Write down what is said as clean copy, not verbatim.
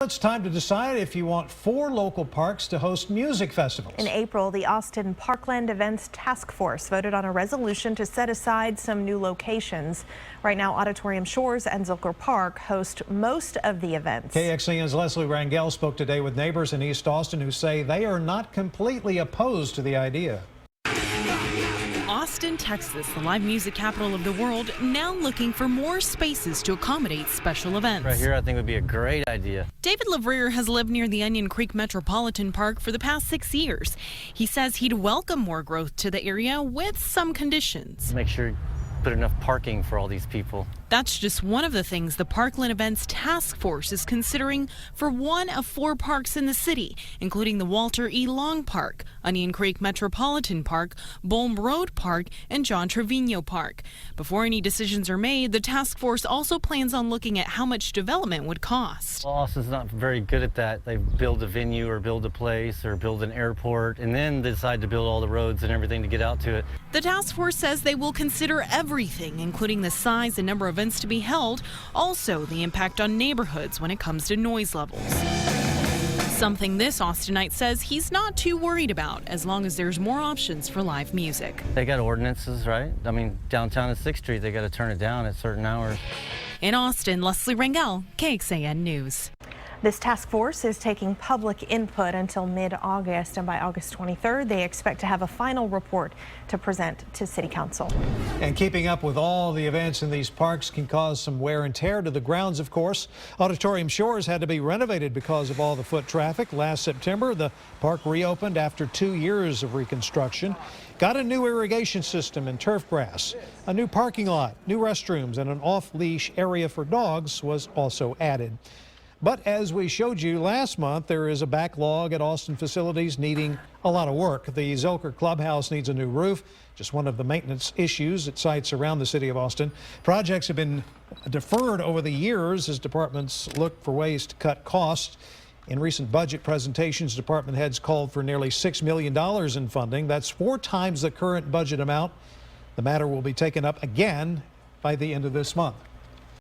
It's time to decide if you want 4 local parks to host music festivals. In April, the Austin Parkland Events Task Force voted on a resolution to set aside some new locations. Right now, Auditorium Shores and Zilker Park host most of the events. KXAN's Leslie Rangel spoke today with neighbors in East Austin who say they are not completely opposed to the idea. Austin, Texas, the live music capital of the world, now looking for more spaces to accommodate special events. Right here, I think would be a great idea. David LaVrier has lived near the Creek Metropolitan Park for the past 6 years. He says he'd welcome more growth to the area with some conditions. Make sure you put enough parking for all these people. That's just one of the things the Parkland Events Task Force is considering for one of 4 parks in the city, including the Walter E. Long Park, Onion Creek Metropolitan Park, Bolm Road Park, and John Trevino Park. Before any decisions are made, the task force also plans on looking at how much development would cost. Well, Austin's not very good at that. They build a venue or build a place or build an airport, and then they decide to build all the roads and everything to get out to it. The task force says they will consider everything, including the size and number of events to be held, also the impact on neighborhoods when it comes to noise levels. Something this Austinite says he's not too worried about as long as there's more options for live music. They got ordinances, right? I mean, downtown at 6th Street, they got to turn it down at certain hours. In Austin, Leslie Rangel, KXAN News. This task force is taking public input until mid-August, and by August 23rd, they expect to have a final report to present to City Council. And keeping up with all the events in these parks can cause some wear and tear to the grounds, of course. Auditorium Shores had to be renovated because of all the foot traffic. Last September, the park reopened after 2 years of reconstruction. Got a new irrigation system and turf grass. A new parking lot, new restrooms, and an off-leash area for dogs was also added. But as we showed you last month, there is a backlog at Austin facilities needing a lot of work. The Zilker Clubhouse needs a new roof, just one of the maintenance issues at sites around the city of Austin. Projects have been deferred over the years as departments look for ways to cut costs. In recent budget presentations, department heads called for nearly $6 million in funding. That's 4 times the current budget amount. The matter will be taken up again by the end of this month.